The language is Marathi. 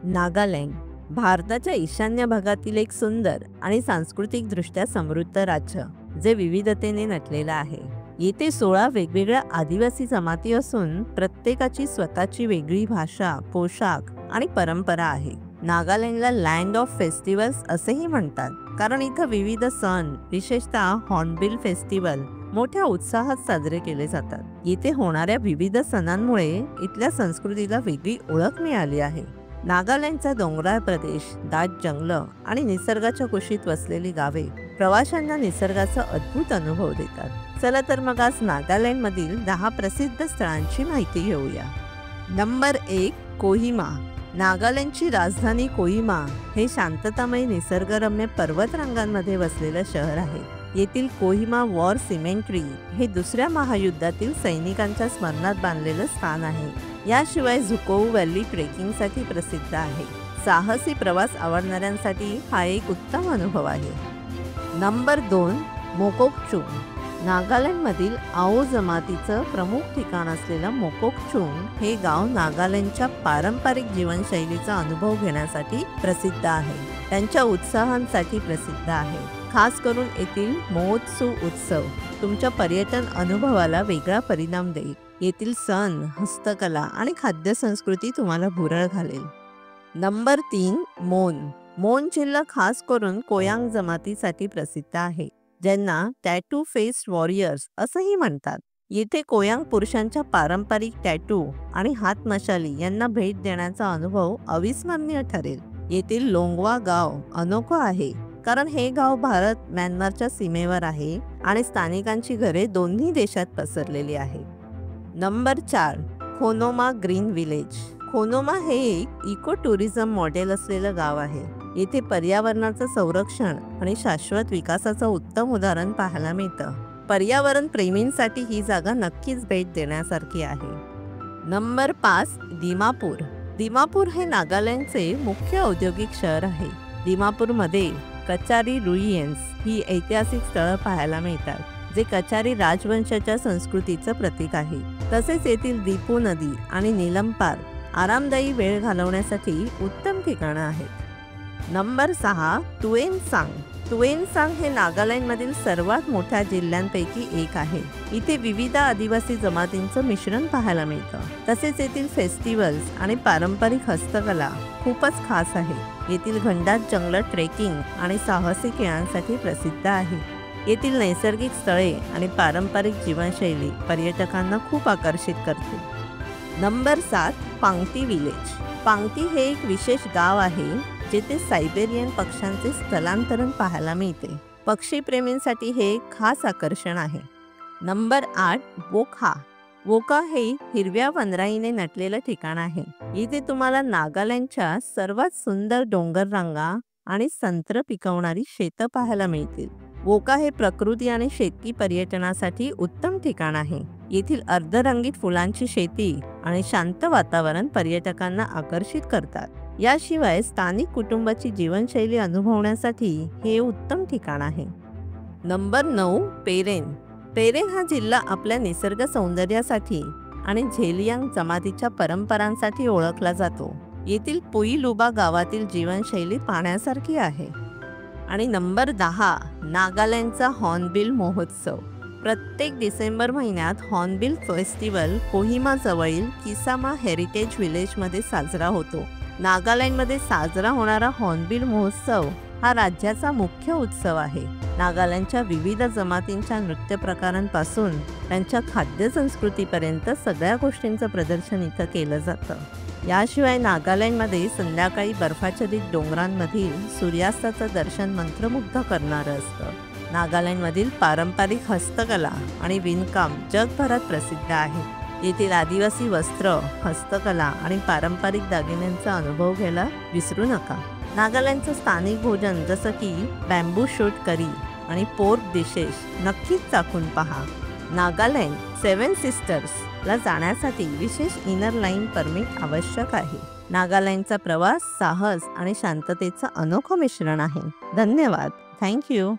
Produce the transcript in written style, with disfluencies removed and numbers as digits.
नागालँड भारताच्या ईशान्य भागातील एक सुंदर आणि सांस्कृतिकदृष्ट्या समृद्ध राज्य जे विविधतेने नटलेलं आहे। येथे 16 वेगवेगळ्या आदिवासी जमाती असून प्रत्येकाची स्वतःची वेगळी भाषा, पोशाख आणि परंपरा आहे। नागालँडला लँड ऑफ फेस्टिवल्स असेही म्हणतात, कारण इथं विविध सण, विशेषतः हॉर्नबिल फेस्टिवल मोठ्या उत्साहात साजरे केले जातात। येथे होणाऱ्या विविध सणांमुळे इथल्या संस्कृतीला वेगळी ओळख मिळाली आहे। नागालँडचा डोंगराळ प्रदेश, दाट जंगलं आणि निसर्गाच्या कुशीत वसलेली गावे प्रवाशांना निसर्गाचा अद्भुत अनुभव देतात। चला तर मग आज नागालँडमधील 10 प्रसिद्ध स्थळांची माहिती घेऊया। नंबर 1, कोहिमा। नागालँडची राजधानी कोहिमा हे शांततामय निसर्गरम्य पर्वतरांगांमध्ये वसलेलं शहर आहे। येथील कोहिमा वॉर सिमेंट्री हे दुसऱ्या महायुद्धातील सैनिकांच्या स्मरणात बांधलेलं स्थान आहे। याशिवाय झुकोऊ व्हॅली ट्रेकिंगसाठी प्रसिद्ध आहे। साहसी प्रवास आवडणाऱ्यांसाठी हा एक उत्तम अनुभव आहे। नंबर 2, मोकोकचुंग। नागालँडमधील आओ जमातीचं प्रमुख ठिकाण असलेलं मोकोकचुंग हे गाव नागालँडच्या पारंपरिक जीवनशैलीचा अनुभव घेण्यासाठी प्रसिद्ध आहे। त्यांच्या उत्सवांसाठी प्रसिद्ध आहे। खास करून येथील मोत्सू उत्सव तुमच्या पर्यटन अनुभवाला वेगळा परिणाम देईल। येथील सण, हस्तकला आणि खाद्यसंस्कृती तुम्हाला भुरळ घालेल। नंबर 3, मोन। मोन जिल्हा खास करून कोयांग जमातीसाठी प्रसिद्ध आहे, ज्यांना टॅटू फेस्ड वॉरियर्स असंही म्हणतात। येथे कोयांग पुरुषांच्या पारंपरिक टॅटू आणि हातमशाली यांना भेट देण्याचा अनुभव अविस्मरणीय ठरेल। येथील लोंगवा गाव अनोखं आहे, कारण हे गाव भारत म्यानमारच्या सीमेवर आहे आणि स्थानिकांची घरे दोन्ही देशात पसरलेली आहे। Number 4, Khonoma green village. Khonoma हे एक इको टुरिझम मॉडेल असलेलं गाव आहे। येथे पर्यावरणाचं संरक्षण आणि शाश्वत विकासाचं उत्तम उदाहरण पाहायला मिळतं। पर्यावरण प्रेमींसाठी ही जागा नक्कीच भेट देण्यासारखी आहे। नंबर 5, दिमापूर। दिमापूर हे नागालँडचे मुख्य औद्योगिक शहर आहे। दिमापूरमध्ये कचारी रुइन्स ही ऐतिहासिक स्थळं पाहायला मिळतात, जे कचारी राजवंशाच्या संस्कृतीचं प्रतीक आहे। तसेच येथील दीपू नदी आणि नीलमपार आरामदायी वेळ घालवण्यासाठी उत्तम ठिकाणं आहेत। नंबर 6, तुएनसांग। तुएनसांग हे नागालँडमधील सर्वात मोठ्या जिल्ह्यांपैकी एक आहे। इथे विविध आदिवासी जमातींचं मिश्रण पाहायला मिळतं। तसेच येथील फेस्टिवल्स आणि पारंपरिक हस्तकला खूपच खास आहे। येथील घनदाट जंगल ट्रेकिंग आणि साहसी खेळांसाठी प्रसिद्ध आहे। येथील नैसर्गिक स्थळे आणि पारंपरिक जीवनशैली पर्यटकांना खूप आकर्षित करते। Number 7, Pangti village. पांगती हे एक विशेष गाव आहे, जेथे सायबेरियन पक्ष्यांचे स्थलांतरण पाहायला मिळते। पक्षीप्रेमींसाठी हे एक खास आकर्षण आहे। नंबर 8, वोखा। वोका हे हिरव्या वनराईने नटलेलं ठिकाण आहे। इथे तुम्हाला नागालँडच्या सर्वात सुंदर डोंगर रांगा आणि संत्र पिकवणारी शेतं पाहायला मिळतील। वोका हे प्रकृती आणि शेती पर्यटनासाठी उत्तम ठिकाण आहे। येथील अर्धरंगीत फुलांची शेती आणि शांत वातावरण पर्यटकांना आकर्षित करतात। याशिवाय स्थानिक कुटुंबाची जीवनशैली अनुभवण्यासाठी हे उत्तम ठिकाण आहे। नंबर 9, पेरेन। पेरेन हा जिल्हा आपल्या निसर्ग सौंदर्यासाठी आणि झेलियांग जमातीच्या परंपरांसाठी ओळखला जातो। येथील पुईलुबा गावातील जीवनशैली पाहण्यासारखी आहे। आणि नंबर 10, नागालँडचा हॉर्नबिल महोत्सव। प्रत्येक डिसेंबर महिन्यात हॉर्नबिल फेस्टिवल कोहिमा जवळील किसामा हेरिटेज विलेजमध्ये साजरा होतो। नागालँडमध्ये साजरा होणारा हॉर्नबिल महोत्सव हा राज्याचा मुख्य उत्सव आहे। नागालँडच्या विविध जमातींच्या नृत्य प्रकारांपासून त्यांच्या खाद्यसंस्कृतीपर्यंत सगळ्या गोष्टींचं प्रदर्शन इथं केलं जातं। याशिवाय नागालँडमध्ये संध्याकाळी बर्फाच्छादित डोंगरांमधील सूर्यास्ताचं दर्शन मंत्रमुग्ध करणारं असतं। नागालँडमधील पारंपरिक हस्तकला आणि विणकाम जगभरात प्रसिद्ध आहे। येथील आदिवासी वस्त्र, हस्तकला आणि पारंपरिक दागिन्यांचा अनुभव घ्यायला विसरू नका। नागालँडचं स्थानिक भोजन जसं की बॅम्बू शूट करी आणि पोर्क डिशेस नक्कीच चाखून पहा। नागालँड 7 सिस्टर्सला जाण्यासाठी विशेष इनर लाईन परमिट आवश्यक आहे। नागालँडचा प्रवास साहस आणि शांततेचं अनोखं मिश्रण आहे। धन्यवाद। थँक्यू।